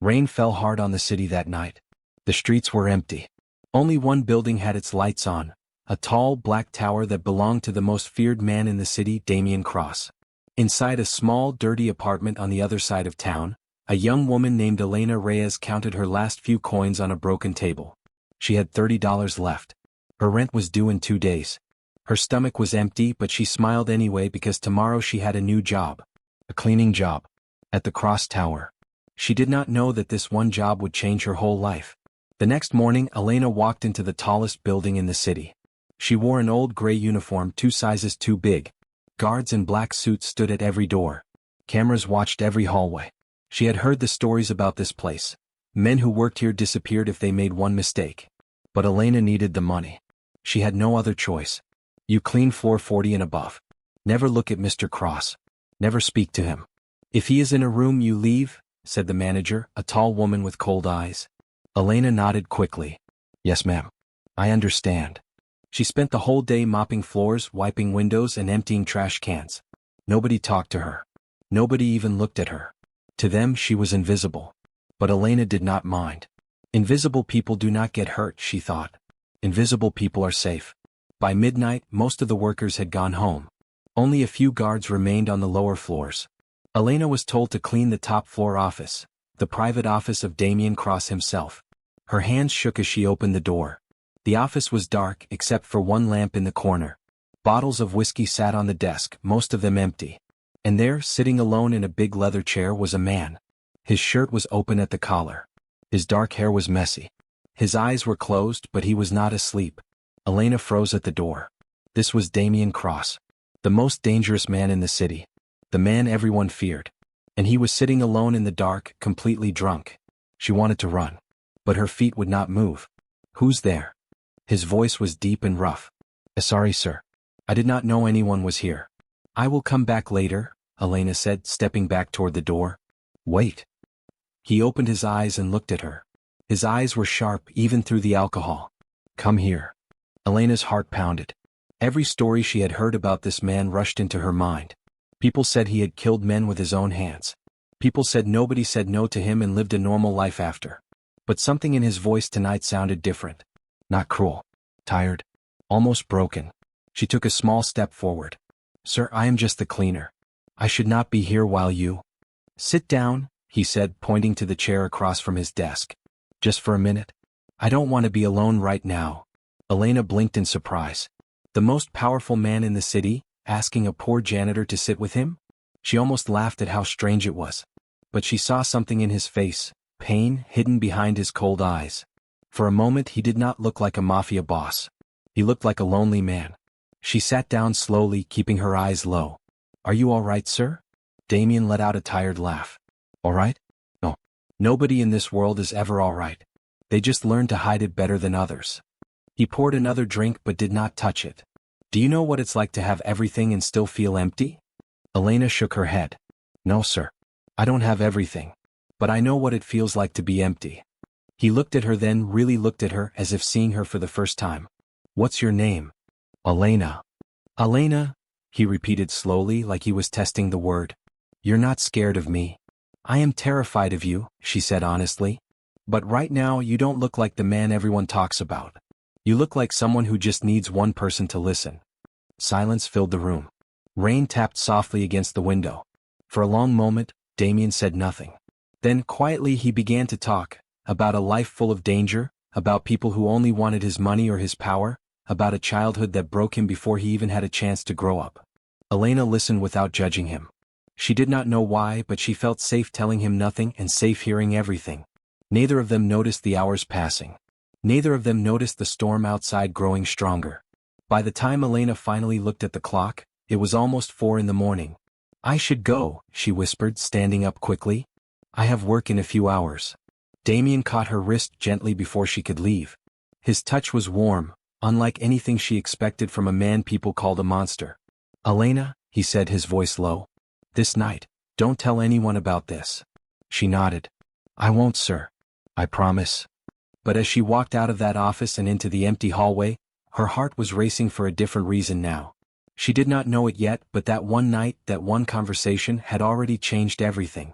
Rain fell hard on the city that night. The streets were empty. Only one building had its lights on, a tall black tower that belonged to the most feared man in the city, Damien Cross. Inside a small, dirty apartment on the other side of town, a young woman named Elena Reyes counted her last few coins on a broken table. She had $30 left. Her rent was due in 2 days. Her stomach was empty, but she smiled anyway because tomorrow she had a new job. A cleaning job. At the Cross Tower. She did not know that this one job would change her whole life. The next morning, Elena walked into the tallest building in the city. She wore an old gray uniform 2 sizes too big. Guards in black suits stood at every door. Cameras watched every hallway. She had heard the stories about this place. Men who worked here disappeared if they made one mistake. But Elena needed the money. She had no other choice. You clean floor 40 and above. Never look at Mr. Cross. Never speak to him. If he is in a room, you leave, said the manager, a tall woman with cold eyes. Elena nodded quickly. Yes, ma'am. I understand. She spent the whole day mopping floors, wiping windows, and emptying trash cans. Nobody talked to her. Nobody even looked at her. To them, she was invisible. But Elena did not mind. Invisible people do not get hurt, she thought. Invisible people are safe. By midnight, most of the workers had gone home. Only a few guards remained on the lower floors. Elena was told to clean the top floor office, the private office of Damien Cross himself. Her hands shook as she opened the door. The office was dark except for one lamp in the corner. Bottles of whiskey sat on the desk, most of them empty. And there, sitting alone in a big leather chair, was a man. His shirt was open at the collar. His dark hair was messy. His eyes were closed, but he was not asleep. Elena froze at the door. This was Damien Cross, the most dangerous man in the city. The man everyone feared. And he was sitting alone in the dark, completely drunk. She wanted to run. But her feet would not move. Who's there? His voice was deep and rough. Sorry, sir. I did not know anyone was here. I will come back later, Elena said, stepping back toward the door. Wait. He opened his eyes and looked at her. His eyes were sharp even through the alcohol. Come here. Elena's heart pounded. Every story she had heard about this man rushed into her mind. People said he had killed men with his own hands. People said nobody said no to him and lived a normal life after. But something in his voice tonight sounded different. Not cruel. Tired. Almost broken. She took a small step forward. Sir, I am just the cleaner. I should not be here while you... Sit down, he said, pointing to the chair across from his desk. Just for a minute. I don't want to be alone right now. Elena blinked in surprise. The most powerful man in the city, asking a poor janitor to sit with him? She almost laughed at how strange it was. But she saw something in his face, pain hidden behind his cold eyes. For a moment he did not look like a mafia boss. He looked like a lonely man. She sat down slowly, keeping her eyes low. Are you all right, sir? Damien let out a tired laugh. All right? No. Nobody in this world is ever all right. They just learn to hide it better than others. He poured another drink but did not touch it. Do you know what it's like to have everything and still feel empty? Elena shook her head. No, sir. I don't have everything. But I know what it feels like to be empty. He looked at her, then really looked at her as if seeing her for the first time. What's your name? Elena. Elena, he repeated slowly like he was testing the word. You're not scared of me. I am terrified of you, she said honestly. But right now you don't look like the man everyone talks about. You look like someone who just needs one person to listen. Silence filled the room. Rain tapped softly against the window. For a long moment, Damien said nothing. Then quietly he began to talk, about a life full of danger, about people who only wanted his money or his power, about a childhood that broke him before he even had a chance to grow up. Elena listened without judging him. She did not know why, but she felt safe telling him nothing and safe hearing everything. Neither of them noticed the hours passing. Neither of them noticed the storm outside growing stronger. By the time Elena finally looked at the clock, it was almost 4 in the morning. I should go, she whispered, standing up quickly. I have work in a few hours. Damien caught her wrist gently before she could leave. His touch was warm, unlike anything she expected from a man people called a monster. Elena, he said, his voice low. This night, don't tell anyone about this. She nodded. I won't, sir. I promise. But as she walked out of that office and into the empty hallway, her heart was racing for a different reason now. She did not know it yet, but that one night, that one conversation had already changed everything.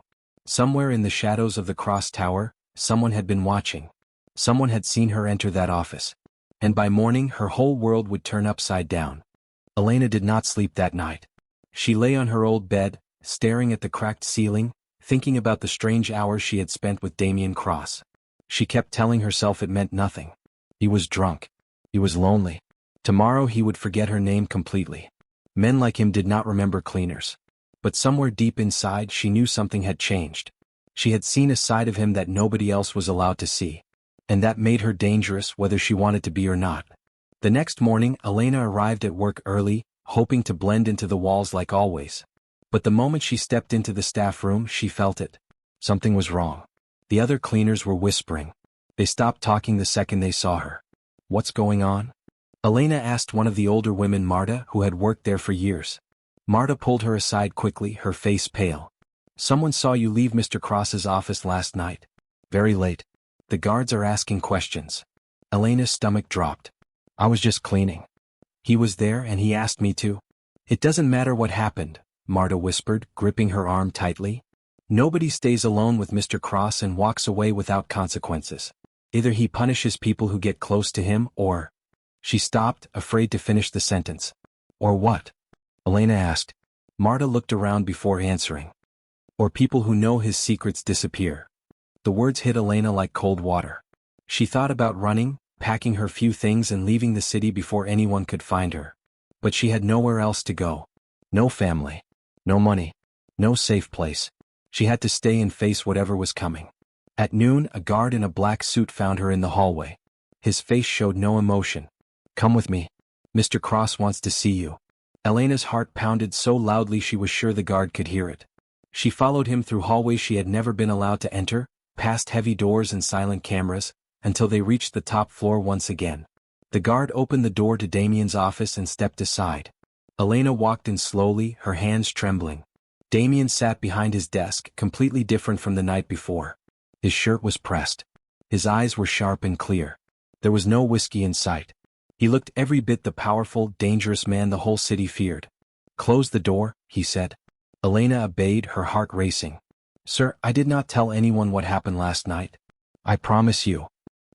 Somewhere in the shadows of the cross tower, someone had been watching. Someone had seen her enter that office. And by morning her whole world would turn upside down. Elena did not sleep that night. She lay on her old bed, staring at the cracked ceiling, thinking about the strange hours she had spent with Damien Cross. She kept telling herself it meant nothing. He was drunk. He was lonely. Tomorrow he would forget her name completely. Men like him did not remember cleaners. But somewhere deep inside she knew something had changed. She had seen a side of him that nobody else was allowed to see. And that made her dangerous whether she wanted to be or not. The next morning Elena arrived at work early, hoping to blend into the walls like always. But the moment she stepped into the staff room she felt it. Something was wrong. The other cleaners were whispering. They stopped talking the second they saw her. "What's going on?" Elena asked one of the older women, Marta, who had worked there for years. Marta pulled her aside quickly, her face pale. "Someone saw you leave Mr. Cross's office last night. Very late. The guards are asking questions." Elena's stomach dropped. "I was just cleaning. He was there and he asked me to." "It doesn't matter what happened," Marta whispered, gripping her arm tightly. "Nobody stays alone with Mr. Cross and walks away without consequences. Either he punishes people who get close to him or—" She stopped, afraid to finish the sentence. "Or what?" Elena asked. Marta looked around before answering. "Or people who know his secrets disappear." The words hit Elena like cold water. She thought about running, packing her few things and leaving the city before anyone could find her. But she had nowhere else to go. No family. No money. No safe place. She had to stay and face whatever was coming. At noon, a guard in a black suit found her in the hallway. His face showed no emotion. "Come with me. Mr. Cross wants to see you." Elena's heart pounded so loudly she was sure the guard could hear it. She followed him through hallways she had never been allowed to enter, past heavy doors and silent cameras, until they reached the top floor once again. The guard opened the door to Damien's office and stepped aside. Elena walked in slowly, her hands trembling. Damien sat behind his desk, completely different from the night before. His shirt was pressed. His eyes were sharp and clear. There was no whiskey in sight. He looked every bit the powerful, dangerous man the whole city feared. "Close the door," he said. Elena obeyed, her heart racing. "Sir, I did not tell anyone what happened last night. I promise you."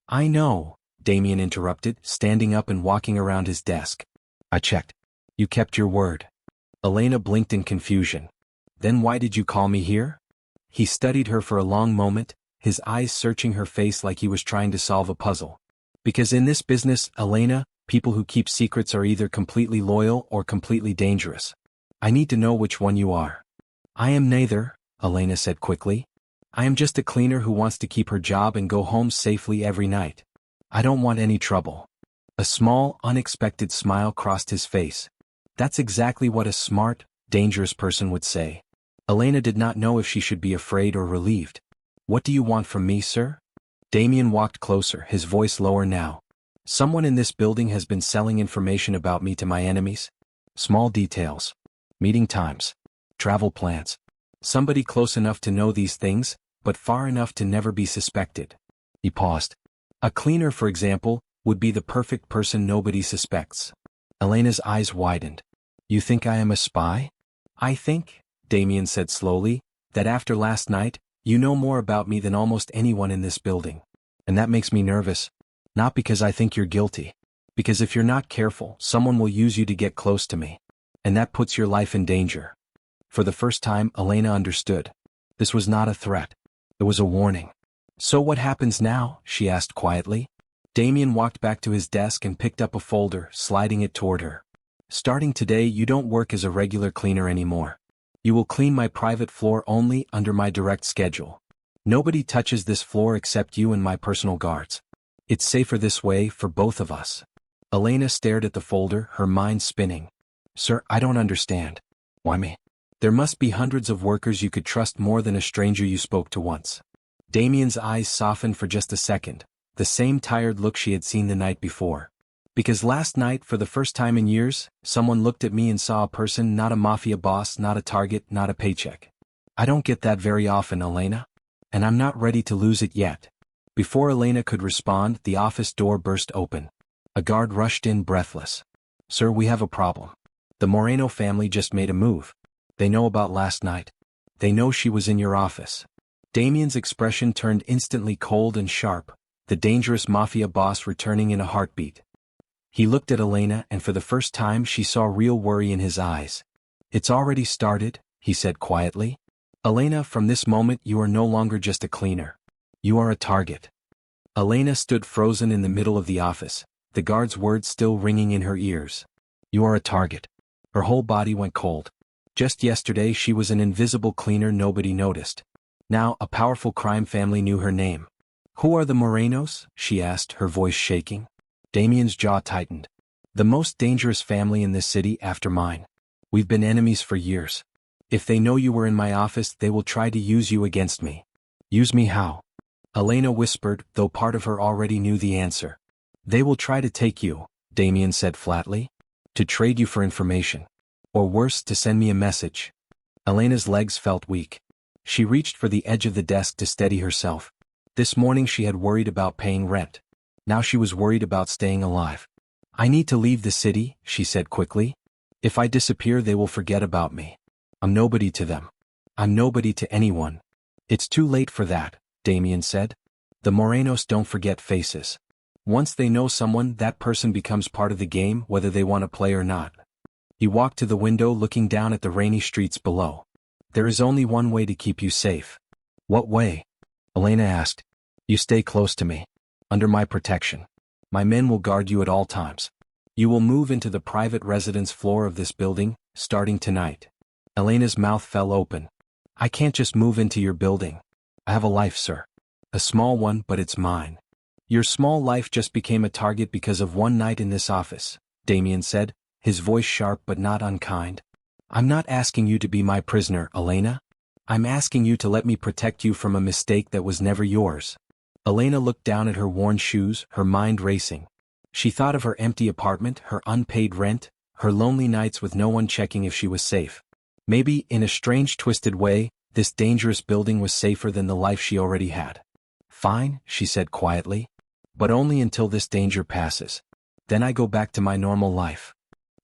"I know," Damien interrupted, standing up and walking around his desk. "I checked. You kept your word." Elena blinked in confusion. "Then why did you call me here?" He studied her for a long moment, his eyes searching her face like he was trying to solve a puzzle. "Because in this business, Elena, people who keep secrets are either completely loyal or completely dangerous. I need to know which one you are." "I am neither," Elena said quickly. "I am just a cleaner who wants to keep her job and go home safely every night. I don't want any trouble." A small, unexpected smile crossed his face. That's exactly what a smart, dangerous person would say. Elena did not know if she should be afraid or relieved. "What do you want from me, sir?" Damien walked closer, his voice lower now. "Someone in this building has been selling information about me to my enemies. Small details. Meeting times. Travel plans. Somebody close enough to know these things, but far enough to never be suspected." He paused. "A cleaner, for example, would be the perfect person nobody suspects." Elena's eyes widened. "You think I am a spy?" "I think," Damien said slowly, "that after last night, you know more about me than almost anyone in this building. And that makes me nervous. Not because I think you're guilty. Because if you're not careful, someone will use you to get close to me. And that puts your life in danger." For the first time, Elena understood. This was not a threat. It was a warning. "So what happens now?" she asked quietly. Damien walked back to his desk and picked up a folder, sliding it toward her. "Starting today, you don't work as a regular cleaner anymore. You will clean my private floor only under my direct schedule. Nobody touches this floor except you and my personal guards. It's safer this way for both of us." Elena stared at the folder, her mind spinning. "Sir, I don't understand." "Why me? There must be hundreds of workers you could trust more than a stranger you spoke to once." Damien's eyes softened for just a second, the same tired look she had seen the night before. "Because last night, for the first time in years, someone looked at me and saw a person, not a mafia boss, not a target, not a paycheck. I don't get that very often, Elena. And I'm not ready to lose it yet." Before Elena could respond, the office door burst open. A guard rushed in, breathless. "Sir, we have a problem. The Moreno family just made a move. They know about last night. They know she was in your office." Damien's expression turned instantly cold and sharp, the dangerous mafia boss returning in a heartbeat. He looked at Elena and for the first time she saw real worry in his eyes. "It's already started," he said quietly. "Elena, from this moment you are no longer just a cleaner. You are a target." Elena stood frozen in the middle of the office, the guard's words still ringing in her ears. "You are a target." Her whole body went cold. Just yesterday she was an invisible cleaner nobody noticed. Now a powerful crime family knew her name. "Who are the Morenos?" she asked, her voice shaking. Damien's jaw tightened. "The most dangerous family in this city after mine. We've been enemies for years. If they know you were in my office they will try to use you against me." "Use me how?" Elena whispered, though part of her already knew the answer. "They will try to take you," Damien said flatly. "To trade you for information. Or worse, to send me a message." Elena's legs felt weak. She reached for the edge of the desk to steady herself. This morning she had worried about paying rent. Now she was worried about staying alive. "I need to leave the city," she said quickly. "If I disappear they will forget about me. I'm nobody to them. I'm nobody to anyone." "It's too late for that," Damien said. "The Morenos don't forget faces. Once they know someone, that person becomes part of the game whether they want to play or not." He walked to the window looking down at the rainy streets below. "There is only one way to keep you safe." "What way?" Elena asked. "You stay close to me. Under my protection. My men will guard you at all times. You will move into the private residence floor of this building, starting tonight." Elena's mouth fell open. "I can't just move into your building. I have a life, sir. A small one, but it's mine." "Your small life just became a target because of one night in this office," Damien said, his voice sharp but not unkind. "I'm not asking you to be my prisoner, Elena. I'm asking you to let me protect you from a mistake that was never yours." Elena looked down at her worn shoes, her mind racing. She thought of her empty apartment, her unpaid rent, her lonely nights with no one checking if she was safe. Maybe, in a strange twisted way, this dangerous building was safer than the life she already had. "Fine," she said quietly. "But only until this danger passes. Then I go back to my normal life."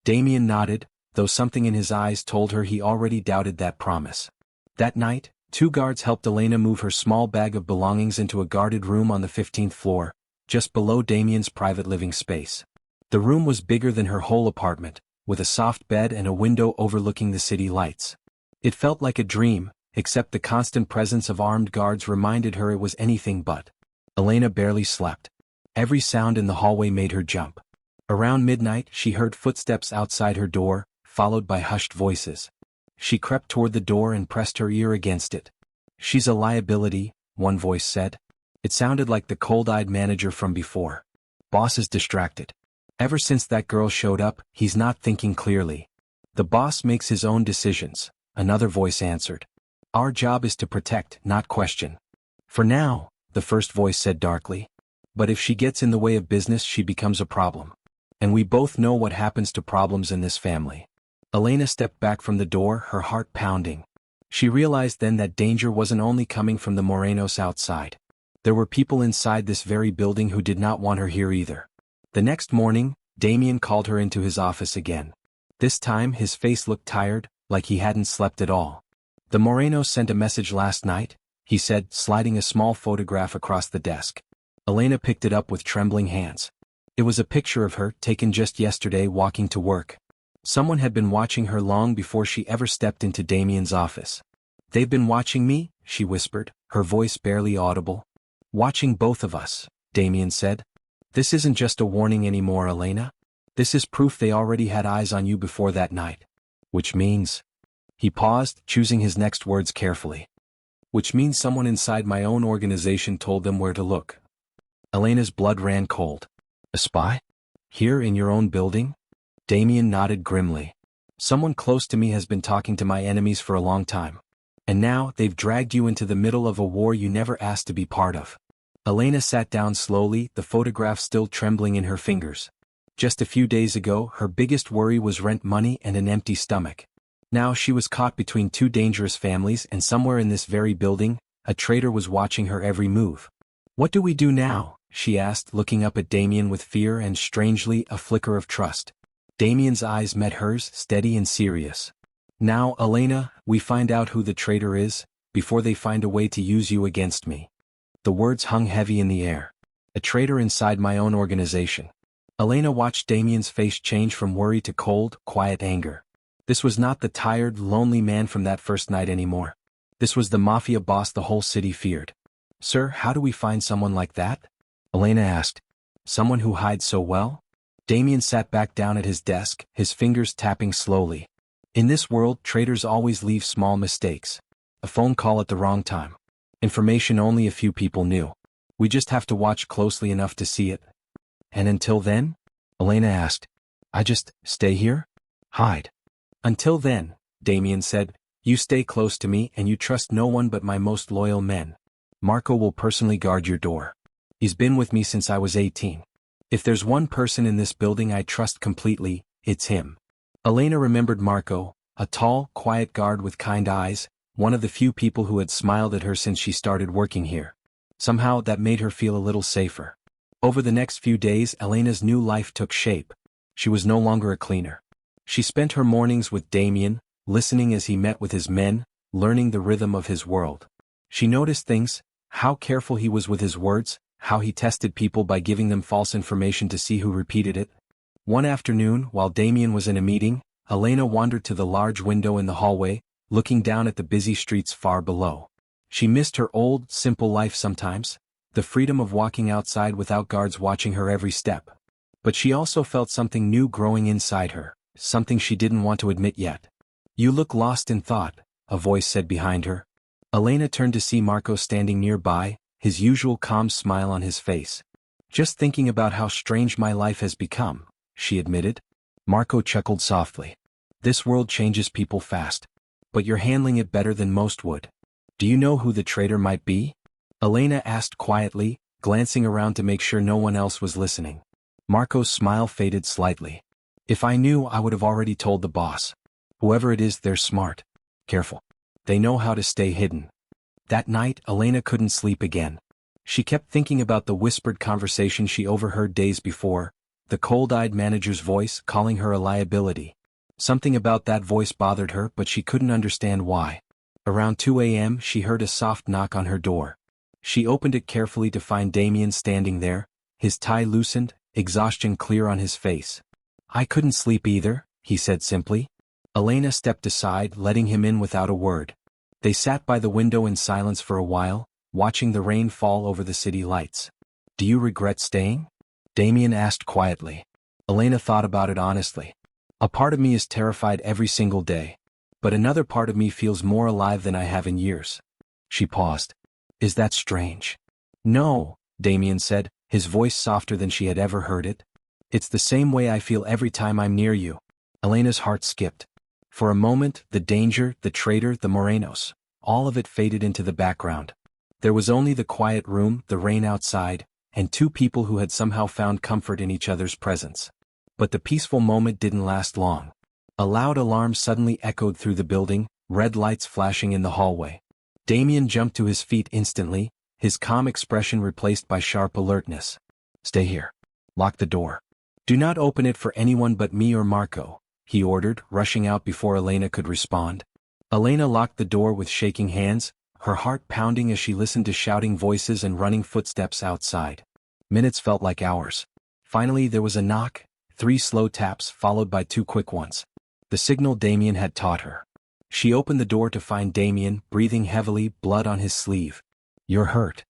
Damien nodded, though something in his eyes told her he already doubted that promise. That night, 2 guards helped Elena move her small bag of belongings into a guarded room on the 15th floor, just below Damien's private living space. The room was bigger than her whole apartment, with a soft bed and a window overlooking the city lights. It felt like a dream, except the constant presence of armed guards reminded her it was anything but. Elena barely slept. Every sound in the hallway made her jump. Around midnight she heard footsteps outside her door, followed by hushed voices. She crept toward the door and pressed her ear against it. "She's a liability," one voice said. It sounded like the cold-eyed manager from before. "Boss is distracted. Ever since that girl showed up, he's not thinking clearly." "The boss makes his own decisions," another voice answered. "Our job is to protect, not question." "For now," the first voice said darkly. "But if she gets in the way of business she becomes a problem. And we both know what happens to problems in this family." Elena stepped back from the door, her heart pounding. She realized then that danger wasn't only coming from the Morenos outside. There were people inside this very building who did not want her here either. The next morning, Damien called her into his office again. This time his face looked tired, like he hadn't slept at all. "The Morenos sent a message last night," he said, sliding a small photograph across the desk. Elena picked it up with trembling hands. It was a picture of her, taken just yesterday, walking to work. Someone had been watching her long before she ever stepped into Damien's office. "They've been watching me," she whispered, her voice barely audible. "Watching both of us," Damien said. "This isn't just a warning anymore, Elena. This is proof they already had eyes on you before that night." "Which means—" He paused, choosing his next words carefully. "Which means someone inside my own organization told them where to look." Elena's blood ran cold. "A spy? Here in your own building?" Damien nodded grimly. "Someone close to me has been talking to my enemies for a long time. And now they've dragged you into the middle of a war you never asked to be part of." Elena sat down slowly, the photograph still trembling in her fingers. Just a few days ago, her biggest worry was rent money and an empty stomach. Now she was caught between 2 dangerous families, and somewhere in this very building, a traitor was watching her every move. "What do we do now?" she asked, looking up at Damien with fear and, strangely, a flicker of trust. Damien's eyes met hers, steady and serious. "Now, Elena, we find out who the traitor is," before they find a way to use you against me. The words hung heavy in the air. A traitor inside my own organization. Elena watched Damien's face change from worry to cold, quiet anger. This was not the tired, lonely man from that first night anymore. This was the mafia boss the whole city feared. "Sir, how do we find someone like that?" Elena asked. "Someone who hides so well?" Damien sat back down at his desk, his fingers tapping slowly. "In this world, traitors always leave small mistakes. A phone call at the wrong time. Information only a few people knew. We just have to watch closely enough to see it." "And until then?" Elena asked. "I just stay here? Hide?" "Until then," Damien said, "you stay close to me and you trust no one but my most loyal men. Marco will personally guard your door. He's been with me since I was 18. If there's one person in this building I trust completely, it's him." Elena remembered Marco, a tall, quiet guard with kind eyes, one of the few people who had smiled at her since she started working here. Somehow that made her feel a little safer. Over the next few days, Elena's new life took shape. She was no longer a cleaner. She spent her mornings with Damien, listening as he met with his men, learning the rhythm of his world. She noticed things, how careful he was with his words, how he tested people by giving them false information to see who repeated it. One afternoon, while Damien was in a meeting, Elena wandered to the large window in the hallway, looking down at the busy streets far below. She missed her old, simple life sometimes, the freedom of walking outside without guards watching her every step. But she also felt something new growing inside her, something she didn't want to admit yet. "You look lost in thought," a voice said behind her. Elena turned to see Marco standing nearby, his usual calm smile on his face. "Just thinking about how strange my life has become," she admitted. Marco chuckled softly. "This world changes people fast. But you're handling it better than most would. Do you know who the traitor might be?" Elena asked quietly, glancing around to make sure no one else was listening. Marco's smile faded slightly. "If I knew, I would have already told the boss. Whoever it is, they're smart. Careful. They know how to stay hidden." That night, Elena couldn't sleep again. She kept thinking about the whispered conversation she overheard days before, the cold-eyed manager's voice calling her a liability. Something about that voice bothered her, but she couldn't understand why. Around 2 a.m., she heard a soft knock on her door. She opened it carefully to find Damien standing there, his tie loosened, exhaustion clear on his face. "I couldn't sleep either," he said simply. Elena stepped aside, letting him in without a word. They sat by the window in silence for a while, watching the rain fall over the city lights. "Do you regret staying?" Damien asked quietly. Elena thought about it honestly. "A part of me is terrified every single day. But another part of me feels more alive than I have in years." She paused. "Is that strange?" "No," Damien said, his voice softer than she had ever heard it. "It's the same way I feel every time I'm near you." Elena's heart skipped. For a moment, the danger, the traitor, the Morenos, all of it faded into the background. There was only the quiet room, the rain outside, and two people who had somehow found comfort in each other's presence. But the peaceful moment didn't last long. A loud alarm suddenly echoed through the building, red lights flashing in the hallway. Damien jumped to his feet instantly, his calm expression replaced by sharp alertness. "Stay here. Lock the door. Do not open it for anyone but me or Marco," he ordered, rushing out before Elena could respond. Elena locked the door with shaking hands, her heart pounding as she listened to shouting voices and running footsteps outside. Minutes felt like hours. Finally there was a knock, 3 slow taps followed by 2 quick ones. The signal Damien had taught her. She opened the door to find Damien, breathing heavily, blood on his sleeve. "You're hurt."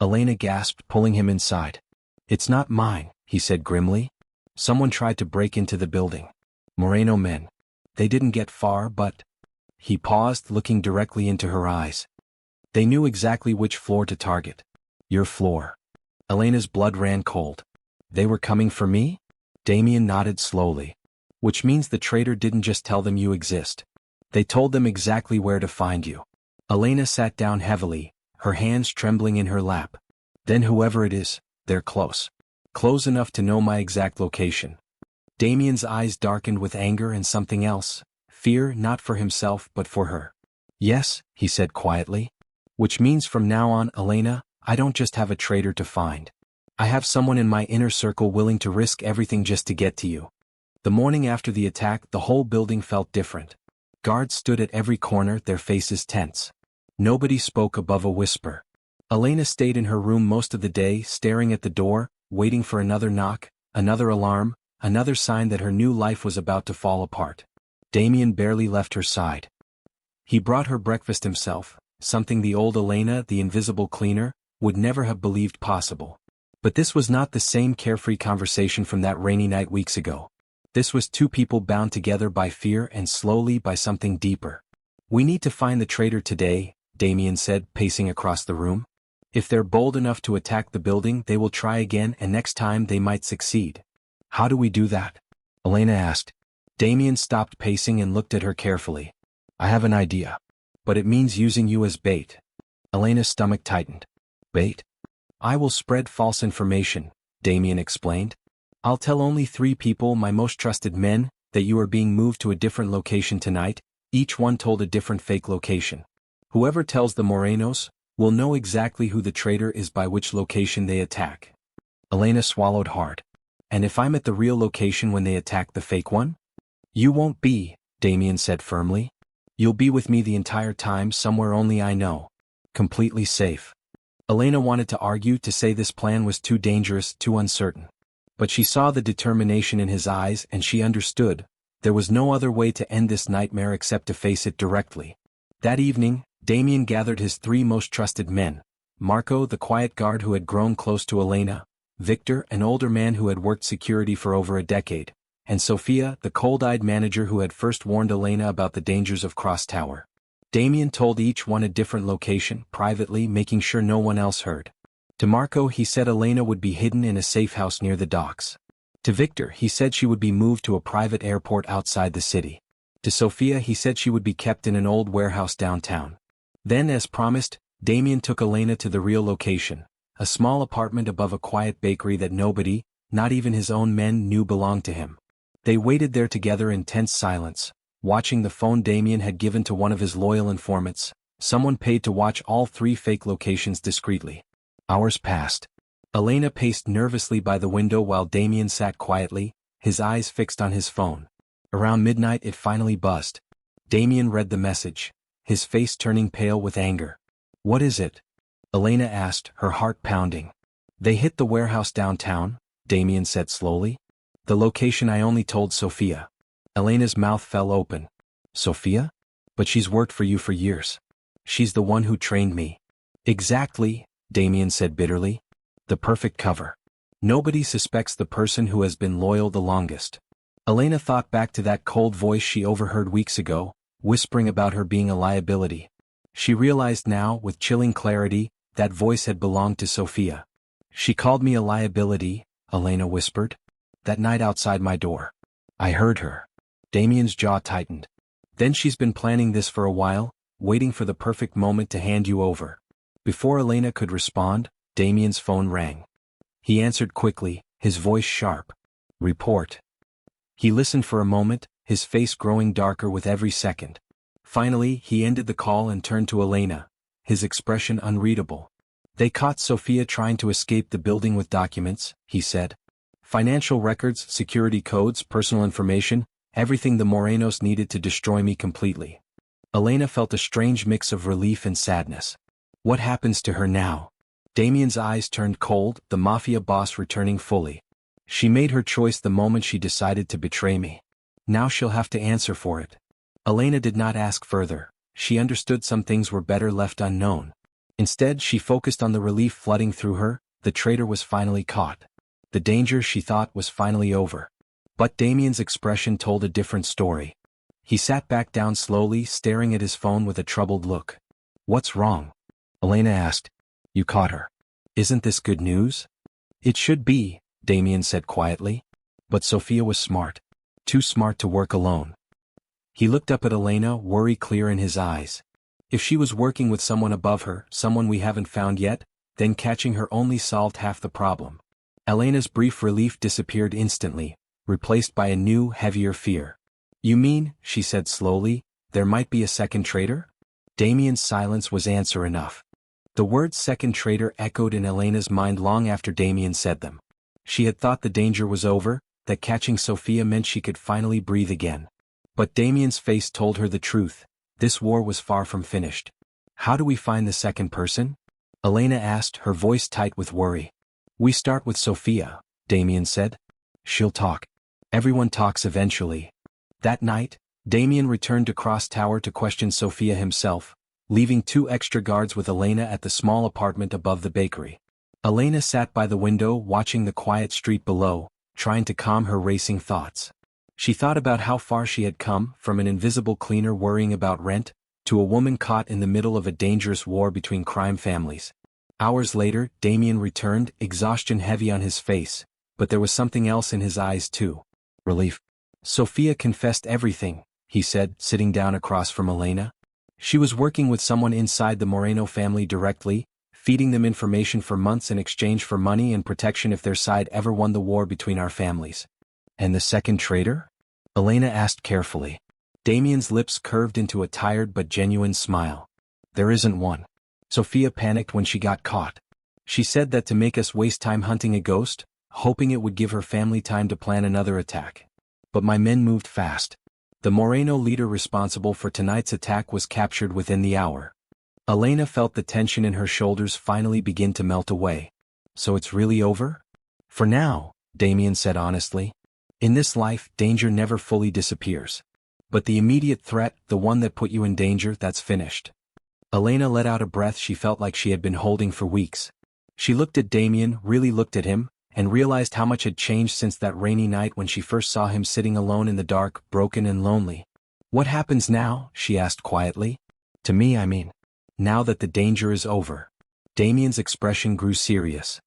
Elena gasped, pulling him inside. "It's not mine," he said grimly. "Someone tried to break into the building. Moreno men. They didn't get far, but—" He paused, looking directly into her eyes. "They knew exactly which floor to target. Your floor." Elena's blood ran cold. "They were coming for me?" Damien nodded slowly. "Which means the traitor didn't just tell them you exist. They told them exactly where to find you." Elena sat down heavily, her hands trembling in her lap. "Then whoever it is, they're close. Close enough to know my exact location." Damien's eyes darkened with anger and something else, fear not for himself but for her. "Yes," he said quietly. "Which means from now on, Elena, I don't just have a traitor to find. I have someone in my inner circle willing to risk everything just to get to you." The morning after the attack, the whole building felt different. Guards stood at every corner, their faces tense. Nobody spoke above a whisper. Elena stayed in her room most of the day, staring at the door, waiting for another knock, another alarm, another sign that her new life was about to fall apart. Damien barely left her side. He brought her breakfast himself, something the old Elena, the invisible cleaner, would never have believed possible. But this was not the same carefree conversation from that rainy night weeks ago. This was two people bound together by fear and slowly by something deeper. "We need to find the traitor today," Damien said, pacing across the room. "If they're bold enough to attack the building, they will try again, and next time they might succeed." "How do we do that?" Elena asked. Damien stopped pacing and looked at her carefully. "I have an idea. But it means using you as bait." Elena's stomach tightened. "Bait?" "I will spread false information," Damien explained. "I'll tell only 3 people, my most trusted men, that you are being moved to a different location tonight." Each one told a different fake location. "Whoever tells the Morenos will know exactly who the traitor is by which location they attack." Elena swallowed hard. "And if I'm at the real location when they attack the fake one?" "You won't be," Damien said firmly. "You'll be with me the entire time, somewhere only I know. Completely safe." Elena wanted to argue, to say this plan was too dangerous, too uncertain. But she saw the determination in his eyes and she understood. There was no other way to end this nightmare except to face it directly. That evening, Damien gathered his 3 most trusted men: Marco, the quiet guard who had grown close to Elena; Victor, an older man who had worked security for over a decade; and Sophia, the cold-eyed manager who had first warned Elena about the dangers of Cross Tower. Damien told each one a different location, privately, making sure no one else heard. To Marco he said Elena would be hidden in a safe house near the docks. To Victor he said she would be moved to a private airport outside the city. To Sophia he said she would be kept in an old warehouse downtown. Then, as promised, Damien took Elena to the real location, a small apartment above a quiet bakery that nobody, not even his own men, knew belonged to him. They waited there together in tense silence, watching the phone Damien had given to one of his loyal informants, someone paid to watch all 3 fake locations discreetly. Hours passed. Elena paced nervously by the window while Damien sat quietly, his eyes fixed on his phone. Around midnight it finally buzzed. Damien read the message, his face turning pale with anger. "What is it?" Elena asked, her heart pounding. "They hit the warehouse downtown," Damien said slowly. "The location I only told Sophia." Elena's mouth fell open. "Sophia? But she's worked for you for years. She's the one who trained me." "Exactly," Damien said bitterly. "The perfect cover. Nobody suspects the person who has been loyal the longest." Elena thought back to that cold voice she overheard weeks ago, whispering about her being a liability. She realized now, with chilling clarity, that voice had belonged to Sophia. "She called me a liability," Elena whispered. "That night outside my door. I heard her." Damien's jaw tightened. "Then she's been planning this for a while, waiting for the perfect moment to hand you over." Before Elena could respond, Damien's phone rang. He answered quickly, his voice sharp. "Report." He listened for a moment, his face growing darker with every second. Finally, he ended the call and turned to Elena, his expression unreadable. "They caught Sophia trying to escape the building with documents," he said. "Financial records, security codes, personal information, everything the Morenos needed to destroy me completely." Elena felt a strange mix of relief and sadness. What happens to her now? Damien's eyes turned cold, the mafia boss returning fully. "She made her choice the moment she decided to betray me. Now she'll have to answer for it." Elena did not ask further. She understood some things were better left unknown. Instead, she focused on the relief flooding through her. The traitor was finally caught. The danger, she thought, was finally over. But Damien's expression told a different story. He sat back down slowly, staring at his phone with a troubled look. "What's wrong?" Elena asked. "You caught her. Isn't this good news?" "It should be," Damien said quietly. "But Sophia was smart. Too smart to work alone." He looked up at Elena, worry clear in his eyes. If she was working with someone above her, someone we haven't found yet, then catching her only solved half the problem. Elena's brief relief disappeared instantly, replaced by a new, heavier fear. "You mean," she said slowly, "there might be a second traitor?" Damien's silence was answer enough. The words second traitor echoed in Elena's mind long after Damien said them. She had thought the danger was over, that catching Sophia meant she could finally breathe again. But Damien's face told her the truth. This war was far from finished. How do we find the second person? Elena asked, her voice tight with worry. We start with Sophia, Damien said. She'll talk. Everyone talks eventually. That night, Damien returned to Cross Tower to question Sophia himself, leaving 2 extra guards with Elena at the small apartment above the bakery. Elena sat by the window watching the quiet street below, trying to calm her racing thoughts. She thought about how far she had come, from an invisible cleaner worrying about rent, to a woman caught in the middle of a dangerous war between crime families. Hours later, Damien returned, exhaustion heavy on his face, but there was something else in his eyes too. Relief. Sophia confessed everything, he said, sitting down across from Elena. She was working with someone inside the Moreno family directly, feeding them information for months in exchange for money and protection if their side ever won the war between our families. And the second traitor? Elena asked carefully. Damien's lips curved into a tired but genuine smile. There isn't one. Sophia panicked when she got caught. She said that to make us waste time hunting a ghost, hoping it would give her family time to plan another attack. But my men moved fast. The Moreno leader responsible for tonight's attack was captured within the hour. Elena felt the tension in her shoulders finally begin to melt away. So it's really over? For now, Damien said honestly. In this life, danger never fully disappears. But the immediate threat, the one that put you in danger, that's finished. Elena let out a breath she felt like she had been holding for weeks. She looked at Damien, really looked at him, and realized how much had changed since that rainy night when she first saw him sitting alone in the dark, broken and lonely. What happens now? She asked quietly. To me, I mean. Now that the danger is over. Damien's expression grew serious.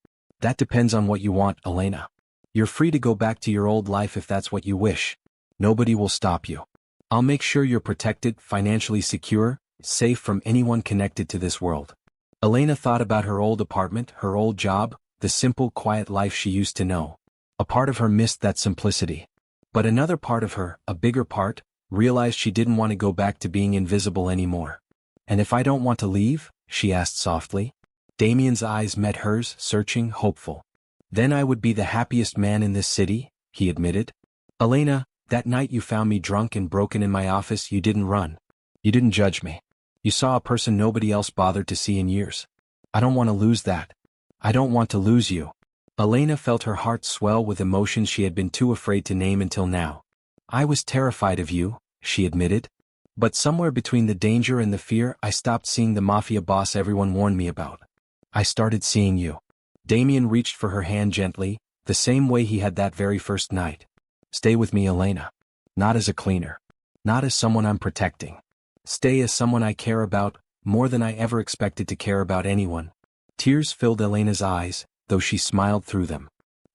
That depends on what you want, Elena. You're free to go back to your old life if that's what you wish. Nobody will stop you. I'll make sure you're protected, financially secure, safe from anyone connected to this world. Elena thought about her old apartment, her old job, the simple, quiet life she used to know. A part of her missed that simplicity. But another part of her, a bigger part, realized she didn't want to go back to being invisible anymore. And if I don't want to leave? She asked softly. Damien's eyes met hers, searching, hopeful. Then I would be the happiest man in this city, he admitted. Elena, that night you found me drunk and broken in my office, you didn't run. You didn't judge me. You saw a person nobody else bothered to see in years. I don't want to lose that. I don't want to lose you. Elena felt her heart swell with emotions she had been too afraid to name until now. I was terrified of you, she admitted. But somewhere between the danger and the fear, I stopped seeing the mafia boss everyone warned me about. I started seeing you. Damien reached for her hand gently, the same way he had that very first night. Stay with me, Elena. Not as a cleaner. Not as someone I'm protecting. Stay as someone I care about, more than I ever expected to care about anyone. Tears filled Elena's eyes, though she smiled through them.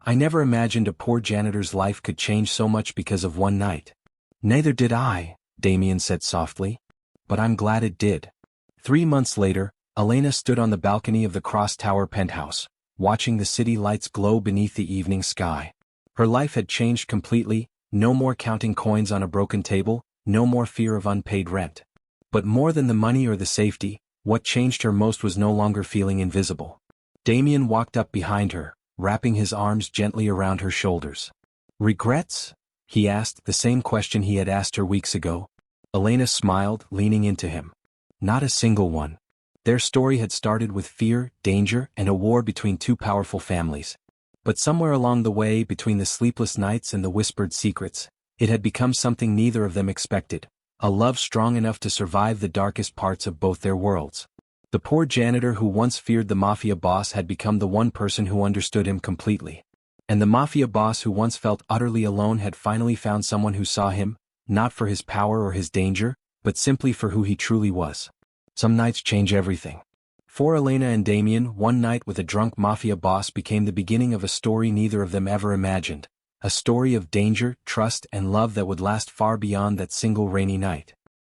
I never imagined a poor janitor's life could change so much because of one night. Neither did I, Damien said softly. But I'm glad it did. 3 months later, Elena stood on the balcony of the Cross Tower penthouse, watching the city lights glow beneath the evening sky. Her life had changed completely, no more counting coins on a broken table, no more fear of unpaid rent. But more than the money or the safety, what changed her most was no longer feeling invisible. Damien walked up behind her, wrapping his arms gently around her shoulders. Regrets? He asked, the same question he had asked her weeks ago. Elena smiled, leaning into him. Not a single one. Their story had started with fear, danger, and a war between 2 powerful families. But somewhere along the way, between the sleepless nights and the whispered secrets, it had become something neither of them expected. A love strong enough to survive the darkest parts of both their worlds. The poor janitor who once feared the mafia boss had become the one person who understood him completely. And the mafia boss who once felt utterly alone had finally found someone who saw him, not for his power or his danger, but simply for who he truly was. Some nights change everything. For Elena and Damien, one night with a drunk mafia boss became the beginning of a story neither of them ever imagined. A story of danger, trust, and love that would last far beyond that single rainy night.